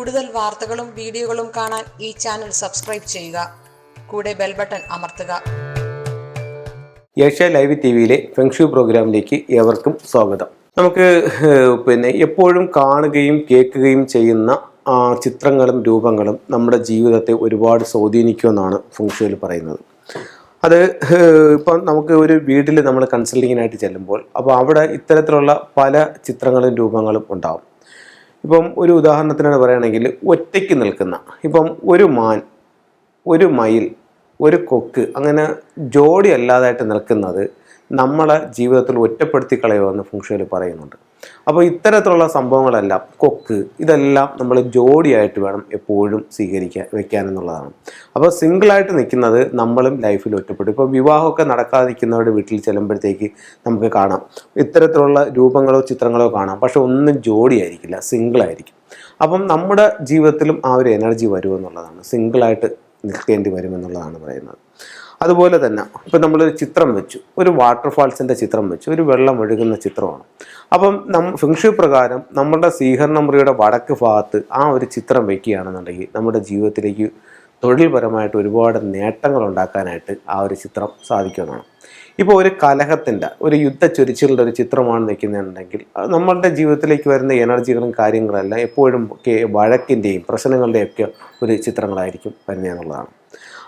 കൂടുതൽ വാർത്തകളും വീഡിയോകളും കാണാൻ ഈ ചാനൽ സബ്സ്ക്രൈബ് ചെയ്യുക. കൂടെ ബെൽ ബട്ടൺ അമർത്തുക. ഏഷ്യ ലൈവ് ടിവിയിലെ ഫെങ്ഷു പ്രോഗ്രാമിലേക്ക് ഏവർക്കും സ്വാഗതം. നമുക്ക് എപ്പോഴും കാണുകയും കേൾക്കുകയും ചെയ്യുന്ന ചിത്രങ്ങളും രൂപങ്ങളും നമ്മുടെ ജീവിതത്തെ ഒരുപാട് സ്വാധീനിക്കുമെന്നാണ് ഫെങ്ഷുവിൽ പറയുന്നത്. അത് ഇപ്പം നമുക്ക് ഒരു വീട്ടിൽ നമ്മൾ കൺസൾട്ടിങ്ങിനായിട്ട് ചെല്ലുമ്പോൾ അപ്പോൾ അവിടെ ഇത്തരത്തിലുള്ള പല ചിത്രങ്ങളും രൂപങ്ങളും ഉണ്ടാവും. ഇപ്പം ഒരു ഉദാഹരണത്തിനാണ് പറയുകയാണെങ്കിൽ ഒറ്റയ്ക്ക് നിൽക്കുന്ന ഇപ്പം ഒരു മാൻ, ഒരു മയിൽ, ഒരു കൊക്ക്, അങ്ങനെ ജോഡി അല്ലാതായിട്ട് നിൽക്കുന്നത് നമ്മളെ ജീവിതത്തിൽ ഒറ്റപ്പെടുത്തി കളയുമെന്ന് ഫെങ്ഷുവിൽ പറയുന്നുണ്ട്. അപ്പോൾ ഇത്തരത്തിലുള്ള സംഭവങ്ങളെല്ലാം, കൊക്ക്, ഇതെല്ലാം നമ്മൾ ജോഡിയായിട്ട് വേണം എപ്പോഴും വെക്കാനെന്നുള്ളതാണ്. അപ്പോൾ സിംഗിളായിട്ട് നിൽക്കുന്നത് നമ്മളും ലൈഫിൽ ഒറ്റപ്പെടും. ഇപ്പോൾ വിവാഹമൊക്കെ നടക്കാതിരിക്കുന്നവരുടെ വീട്ടിൽ ചെല്ലുമ്പോഴത്തേക്ക് നമുക്ക് കാണാം ഇത്തരത്തിലുള്ള രൂപങ്ങളോ ചിത്രങ്ങളോ കാണാം, പക്ഷെ ഒന്നും ജോഡിയായിരിക്കില്ല, സിംഗിളായിരിക്കും. അപ്പം നമ്മുടെ ജീവിതത്തിലും ആ ഒരു എനർജി വരുമെന്നുള്ളതാണ്, സിംഗിളായിട്ട് നിൽക്കേണ്ടി വരുമെന്നുള്ളതാണ് പറയുന്നത്. അതുപോലെ തന്നെ ഇപ്പം നമ്മളൊരു ചിത്രം വെച്ചു, ഒരു വാട്ടർഫാൾസിൻ്റെ ചിത്രം വെച്ചു, ഒരു വെള്ളം ഒഴുകുന്ന ചിത്രമാണ്. അപ്പം ഫെങ്ഷു പ്രകാരം നമ്മുടെ സ്വീകരണ മുറിയുടെ വടക്ക് ഭാഗത്ത് ആ ഒരു ചിത്രം വയ്ക്കുകയാണെന്നുണ്ടെങ്കിൽ നമ്മുടെ ജീവിതത്തിലേക്ക് തൊഴിൽപരമായിട്ട് ഒരുപാട് നേട്ടങ്ങൾ ഉണ്ടാക്കാനായിട്ട് ആ ഒരു ചിത്രം സാധിക്കുമെന്നാണ്. ഇപ്പോൾ ഒരു കലഹത്തിൻ്റെ, ഒരു യുദ്ധച്ചൊരിച്ചിലുള്ള ഒരു ചിത്രമാണ് നിൽക്കുന്നുണ്ടെങ്കിൽ നമ്മളുടെ ജീവിതത്തിലേക്ക് വരുന്ന എനർജികളും കാര്യങ്ങളെല്ലാം എപ്പോഴും വഴക്കിൻ്റെയും പ്രശ്നങ്ങളുടെയൊക്കെ ഒരു ചിത്രങ്ങളായിരിക്കും വരുന്നതെന്നുള്ളതാണ്.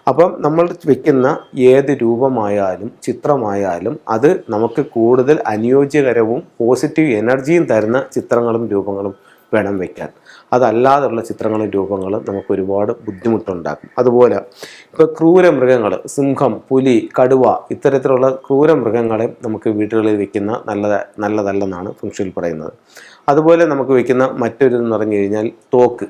അപ്പം നമ്മൾ വയ്ക്കുന്ന ഏത് രൂപമായാലും ചിത്രമായാലും അത് നമുക്ക് കൂടുതൽ അനുയോജ്യകരവും പോസിറ്റീവ് എനർജിയും തരുന്ന ചിത്രങ്ങളും രൂപങ്ങളും വേണം വയ്ക്കാൻ. അതല്ലാതുള്ള ചിത്രങ്ങളും രൂപങ്ങളും നമുക്ക് ഒരുപാട് ബുദ്ധിമുട്ടുണ്ടാക്കും. അതുപോലെ ഇപ്പോൾ ക്രൂരമൃഗങ്ങൾ, സിംഹം, പുലി, കടുവ, ഇത്തരത്തിലുള്ള ക്രൂരമൃഗങ്ങളെ നമുക്ക് വീടുകളിൽ വയ്ക്കുന്ന നല്ലതല്ലെന്നാണ് ഫെങ്ഷുവിൽ പറയുന്നത്. അതുപോലെ നമുക്ക് വയ്ക്കുന്ന മറ്റൊരു പറഞ്ഞു കഴിഞ്ഞാൽ തോക്ക്.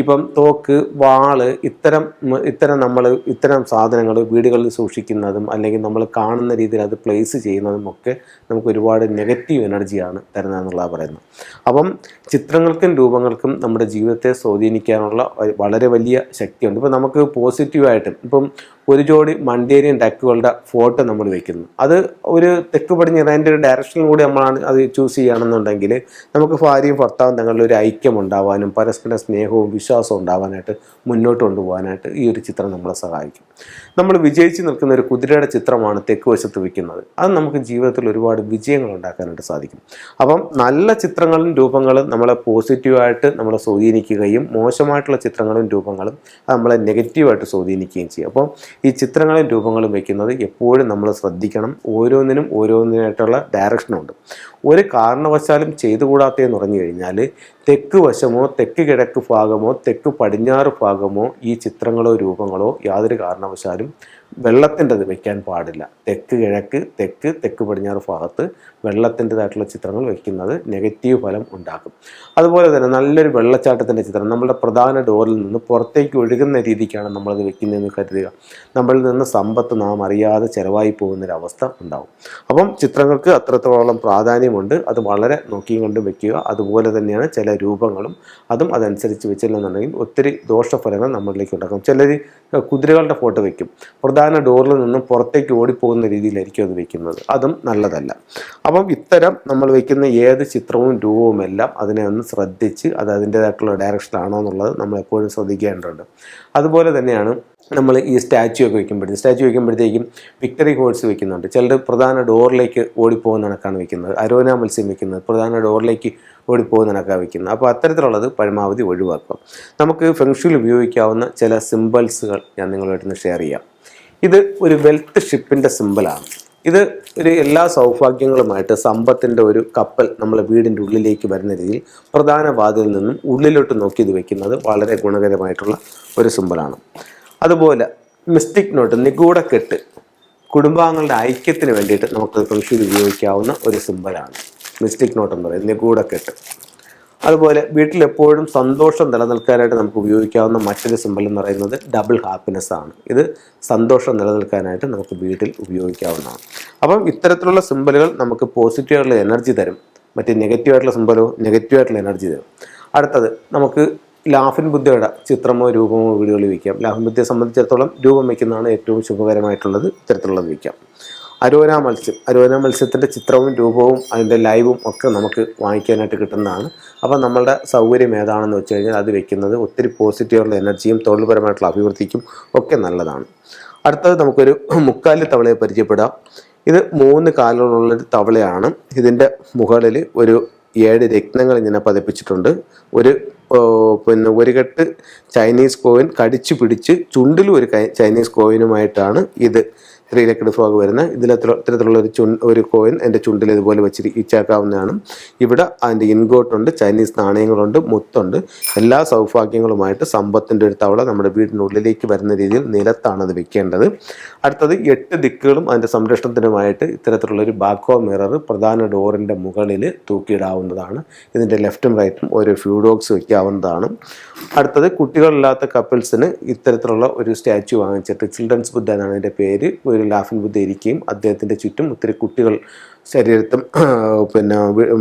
ഇപ്പം തോക്ക്, വാള്, ഇത്തരം സാധനങ്ങൾ വീടുകളിൽ സൂക്ഷിക്കുന്നതും അല്ലെങ്കിൽ നമ്മൾ കാണുന്ന രീതിയിൽ അത് പ്ലേസ് ചെയ്യുന്നതും ഒക്കെ നമുക്ക് ഒരുപാട് നെഗറ്റീവ് എനർജിയാണ് തരുന്നതെന്നുള്ളതാണ് പറയുന്നത്. അപ്പം ചിത്രങ്ങൾക്കും രൂപങ്ങൾക്കും നമ്മുടെ ജീവിതത്തെ സ്വാധീനിക്കാനുള്ള വളരെ വലിയ ശക്തിയുണ്ട്. ഇപ്പം നമുക്ക് പോസിറ്റീവായിട്ടും ഇപ്പം ഒരു ജോഡി മണ്ടേരിയൻ ഡക്കുകളുടെ ഫോട്ടോ നമ്മൾ വയ്ക്കുന്നു, അത് ഒരു തെക്ക് പടിഞ്ഞാറിൻ്റെ ഒരു ഡയറക്ഷനിൽ കൂടി നമ്മളാണ് അത് ചൂസ് ചെയ്യുകയാണെന്നുണ്ടെങ്കിൽ നമുക്ക് ഭാര്യയും ഭർത്താവും തങ്ങളുടെ ഒരു ഐക്യം ഉണ്ടാവാനും പരസ്പര സ്നേഹവും വിശ്വാസവും ഉണ്ടാവാനായിട്ട് മുന്നോട്ട് കൊണ്ടുപോകാനായിട്ട് ഈ ഒരു ചിത്രം നമ്മളെ സഹായിക്കും. നമ്മൾ വിജയിച്ച് നിൽക്കുന്ന ഒരു കുതിരയുടെ ചിത്രമാണ് തെക്ക് വശത്ത് വയ്ക്കുന്നത്. അത് നമുക്ക് ജീവിതത്തിൽ ഒരുപാട് വിജയങ്ങൾ ഉണ്ടാക്കാനായിട്ട് സാധിക്കും. അപ്പം നല്ല ചിത്രങ്ങളും രൂപങ്ങളും നമ്മളെ പോസിറ്റീവായിട്ട് നമ്മളെ സ്വാധീനിക്കുകയും മോശമായിട്ടുള്ള ചിത്രങ്ങളും രൂപങ്ങളും അത് നമ്മളെ നെഗറ്റീവായിട്ട് സ്വാധീനിക്കുകയും ചെയ്യും. അപ്പം ഈ ചിത്രങ്ങളും രൂപങ്ങളും വയ്ക്കുന്നത് എപ്പോഴും നമ്മൾ ശ്രദ്ധിക്കണം. ഓരോന്നിനായിട്ടുള്ള ഡയറക്ഷനുണ്ട്. ഒരു കാരണവശാലും ചെയ്തുകൂടാത്തതെന്ന് പറഞ്ഞു കഴിഞ്ഞാൽ തെക്ക് വശമോ തെക്ക് കിഴക്ക് ഭാഗമോ തെക്ക് പടിഞ്ഞാറ് ഭാഗമോ ഈ ചിത്രങ്ങളോ രൂപങ്ങളോ യാതൊരു കാരണവശാലും വെള്ളത്തിൻ്റെത് വയ്ക്കാൻ പാടില്ല. തെക്ക് കിഴക്ക്, തെക്ക് പടിഞ്ഞാറ് ഭാഗത്ത് വെള്ളത്തിൻ്റെതായിട്ടുള്ള ചിത്രങ്ങൾ വയ്ക്കുന്നത് നെഗറ്റീവ് ഫലം ഉണ്ടാക്കും. അതുപോലെ തന്നെ നല്ലൊരു വെള്ളച്ചാട്ടത്തിൻ്റെ ചിത്രം നമ്മുടെ പ്രധാന ഡോറിൽ നിന്ന് പുറത്തേക്ക് ഒഴുകുന്ന രീതിക്കാണ് നമ്മളത് വെക്കുന്നതെന്ന് കരുതുക. നമ്മളിൽ നിന്ന് സമ്പത്ത് നാം അറിയാതെ ചിലവായി പോകുന്നൊരവസ്ഥ ഉണ്ടാവും. അപ്പം ചിത്രങ്ങൾക്ക് അത്രത്തോളം പ്രാധാന്യമുണ്ട്. അത് വളരെ നോക്കിയും കൊണ്ട് വയ്ക്കുക. അതുപോലെ തന്നെയാണ് ചില രൂപങ്ങളും, അതും അതനുസരിച്ച് വെച്ചില്ലെന്നുണ്ടെങ്കിൽ ഒത്തിരി ദോഷഫലങ്ങൾ നമ്മളിലേക്ക് ഉണ്ടാക്കും. ചിലർ കുതിരകളുടെ ഫോട്ടോ വയ്ക്കും, പ്രധാന ഡോറിൽ നിന്നും പുറത്തേക്ക് ഓടിപ്പോകുന്ന രീതിയിലായിരിക്കും അത് വയ്ക്കുന്നത്. അതും നല്ലതല്ല. അപ്പം ഇത്തരം നമ്മൾ വയ്ക്കുന്ന ഏത് ചിത്രവും രൂപവും എല്ലാം അതിനെ ഒന്ന് ശ്രദ്ധിച്ച് അത് അതിൻ്റേതായിട്ടുള്ള ഡയറക്ഷനിലാണോ എന്നുള്ളത് നമ്മൾ എപ്പോഴും ശ്രദ്ധിക്കേണ്ടതുണ്ട്. അതുപോലെ തന്നെയാണ് നമ്മൾ ഈ സ്റ്റാച്ചു വയ്ക്കുമ്പോഴത്തേക്കും വിക്ടറി ഹോഴ്സ് വയ്ക്കുന്നുണ്ട്. ചിലർ പ്രധാന ഡോറിലേക്ക് ഓടിപ്പോകുന്ന കണക്കാണ് വയ്ക്കുന്നത്. അരോന മത്സ്യം വയ്ക്കുന്നത് പ്രധാന ഡോറിലേക്ക് ഓടിപ്പോകുന്ന കണക്കാണ് വയ്ക്കുന്നത്. അപ്പോൾ അത്തരത്തിലുള്ളത് പരമാവധി ഒഴിവാക്കുക. നമുക്ക് ഫെങ്ഷുവിൽ ഉപയോഗിക്കാവുന്ന ചില സിമ്പിൾസുകൾ ഞാൻ നിങ്ങളുമായിട്ടൊന്ന് ഷെയർ ചെയ്യാം. ഇത് ഒരു വെൽത്ത് ഷിപ്പിൻ്റെ സിമ്പിളാണ്. ഇത് ഒരു എല്ലാ സൗഭാഗ്യങ്ങളുമായിട്ട് സമ്പത്തിൻ്റെ ഒരു കപ്പൽ നമ്മളെ വീടിൻ്റെ ഉള്ളിലേക്ക് വരുന്ന രീതിയിൽ പ്രധാന വാതിലിൽ നിന്നും ഉള്ളിലോട്ട് നോക്കി ഇത് വയ്ക്കുന്നത് വളരെ ഗുണകരമായിട്ടുള്ള ഒരു സിമ്പിളാണ്. അതുപോലെ മിസ്റ്റിക് നോട്ട്, നിഗൂഢക്കെട്ട്, കുടുംബാംഗങ്ങളുടെ ഐക്യത്തിന് വേണ്ടിയിട്ട് നമുക്ക് ഫെങ്ഷുവിൽ ഉപയോഗിക്കാവുന്ന ഒരു സിമ്പിളാണ് മിസ്റ്റിക് നോട്ട് എന്ന് പറയുന്നത്, നിഗൂഢക്കെട്ട്. അതുപോലെ വീട്ടിലെപ്പോഴും സന്തോഷം നിലനിൽക്കാനായിട്ട് നമുക്ക് ഉപയോഗിക്കാവുന്ന മറ്റൊരു സിമ്പിൾ എന്ന് പറയുന്നത് ഡബിൾ ഹാപ്പിനെസ് ആണ്. ഇത് സന്തോഷം നിലനിൽക്കാനായിട്ട് നമുക്ക് വീട്ടിൽ ഉപയോഗിക്കാവുന്നതാണ്. അപ്പം ഇത്തരത്തിലുള്ള സിമ്പിളുകൾ നമുക്ക് പോസിറ്റീവായിട്ടുള്ള എനർജി തരും, മറ്റ് നെഗറ്റീവായിട്ടുള്ള സിമ്പിളോ നെഗറ്റീവായിട്ടുള്ള എനർജി തരും. അടുത്തത് നമുക്ക് ലാഫിൻ ബുദ്ധയുടെ ചിത്രമോ രൂപമോ വീടുകളിൽ വയ്ക്കാം. ലാഫിൻ ബുദ്ധയെ സംബന്ധിച്ചിടത്തോളം രൂപം വയ്ക്കുന്നതാണ് ഏറ്റവും ശുഭകരമായിട്ടുള്ളത്. ഇത്തരത്തിലുള്ളത് വയ്ക്കാം. അരോന മത്സ്യത്തിൻ്റെ ചിത്രവും രൂപവും അതിൻ്റെ ലൈവും ഒക്കെ നമുക്ക് വാങ്ങിക്കാനായിട്ട് കിട്ടുന്നതാണ്. അപ്പോൾ നമ്മളുടെ സൗകര്യം ഏതാണെന്ന് വെച്ച് കഴിഞ്ഞാൽ അത് വെക്കുന്നത് ഒത്തിരി പോസിറ്റീവുള്ള എനർജിയും തൊഴിൽപരമായിട്ടുള്ള അഭിവൃദ്ധിക്കും ഒക്കെ നല്ലതാണ്. അടുത്തത് നമുക്കൊരു മുക്കാലി തവളയെ പരിചയപ്പെടാം. ഇത് 3 കാലുകളുള്ളൊരു തവളയാണ്. ഇതിൻ്റെ മുകളിൽ ഒരു 7 രത്നങ്ങൾ ഇങ്ങനെ പതിപ്പിച്ചിട്ടുണ്ട്. ഒരു കെട്ട് ചൈനീസ് കോയിൻ കടിച്ചു പിടിച്ച് ചുണ്ടിലും ഒരു ചൈനീസ് കോയിനുമായിട്ടാണ് ഇത് 3 ലെഗ്ഡ് ഫ്രോഗ് വരുന്നത്. ഇത്തരത്തിലുള്ള ഒരു കോയിൻ എൻ്റെ ചുണ്ടിൽ ഇതുപോലെ വെച്ചാക്കാവുന്നതാണ്. ഇവിടെ അതിൻ്റെ ഇൻഗോട്ടുണ്ട്, ചൈനീസ് നാണയങ്ങളുണ്ട്, മുത്തുണ്ട്. എല്ലാ സൗഭാഗ്യങ്ങളുമായിട്ട് സമ്പത്തിൻ്റെ ഒരു തവള നമ്മുടെ വീടിനുള്ളിലേക്ക് വരുന്ന രീതിയിൽ നിലത്താണ് അത് വെക്കേണ്ടത്. അടുത്തത് 8 ദിക്കുകളും അതിൻ്റെ സംരക്ഷണത്തിനുമായിട്ട് ഇത്തരത്തിലുള്ളൊരു ബാക്കോ മിറർ പ്രധാന ഡോറിൻ്റെ മുകളിൽ തൂക്കിയിടാവുന്നതാണ്. ഇതിൻ്റെ ലെഫ്റ്റും റൈറ്റും ഓരോ ഫ്യൂഡോക്സ് വയ്ക്കാവുന്നതാണ്. അടുത്തത് കുട്ടികളില്ലാത്ത കപ്പിൾസിന് ഇത്തരത്തിലുള്ള ഒരു സ്റ്റാച്യു വാങ്ങിച്ചിട്ട്, ചിൽഡ്രൻസ് ബുദ്ധ എന്നാണ് അതിൻ്റെ പേര്, ഒരു ലാഫിംഗ് ബുദ്ധ ഇരിക്കുകയും അദ്ദേഹത്തിൻ്റെ ചുറ്റും ഒത്തിരി കുട്ടികൾ ശരീരത്തും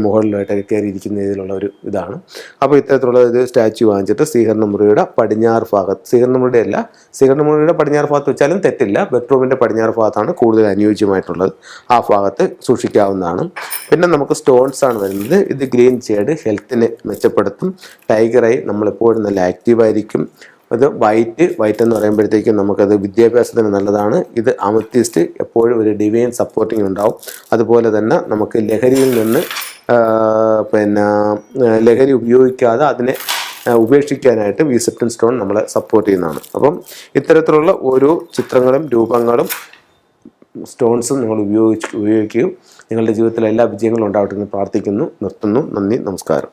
മുകളിലായിട്ടൊക്കെ കയറിയിരിക്കുന്ന രീതിയിലുള്ള ഒരു ഇതാണ്. അപ്പോൾ ഇത്തരത്തിലുള്ള ഒരു സ്റ്റാച്യു വാങ്ങിച്ചിട്ട് സ്വീകരണമുറിയുടെ പടിഞ്ഞാറ് ഭാഗത്ത്, സ്വീകരണമുറിയുടെ പടിഞ്ഞാറ് ഭാഗത്ത് വെച്ചാലും തെറ്റില്ല, ബെഡ്റൂമിൻ്റെ പടിഞ്ഞാറ് ഭാഗത്താണ് കൂടുതൽ അനുയോജ്യമായിട്ടുള്ളത്. ആ ഭാഗത്ത് സൂക്ഷിക്കാവുന്നതാണ്. പിന്നെ നമുക്ക് സ്റ്റോൺസ് ആണ് വരുന്നത്. ഇത് ഗ്രീൻ ഷെയ്ഡ് ഹെൽത്തിനെ മെച്ചപ്പെടുത്തും. ടൈഗർ ഐ നമ്മളെപ്പോഴും നല്ല ആക്റ്റീവായിരിക്കും. അത് വൈറ്റ് എന്ന് പറയുമ്പോഴത്തേക്കും നമുക്കത് വിദ്യാഭ്യാസത്തിന് നല്ലതാണ്. ഇത് അമത്തിസ്റ്റ് എപ്പോഴും ഒരു ഡിവൈൻ സപ്പോർട്ടിങ് ഉണ്ടാവും. അതുപോലെ തന്നെ നമുക്ക് ലഹരിയിൽ നിന്ന് ലഹരി ഉപയോഗിക്കാതെ അതിനെ ഉപേക്ഷിക്കാനായിട്ട് വിസെപ്റ്റൻ സ്റ്റോൺ നമ്മളെ സപ്പോർട്ട് ചെയ്യുന്നതാണ്. അപ്പം ഇത്തരത്തിലുള്ള ഓരോ ചിത്രങ്ങളും രൂപങ്ങളും സ്റ്റോൺസും നിങ്ങൾ ഉപയോഗിക്കുകയും നിങ്ങളുടെ ജീവിതത്തിൽ എല്ലാ വിജയങ്ങളും ഉണ്ടാവട്ടെ എന്ന് പ്രാർത്ഥിക്കുന്നു. നിർത്തുന്നു. നന്ദി, നമസ്കാരം.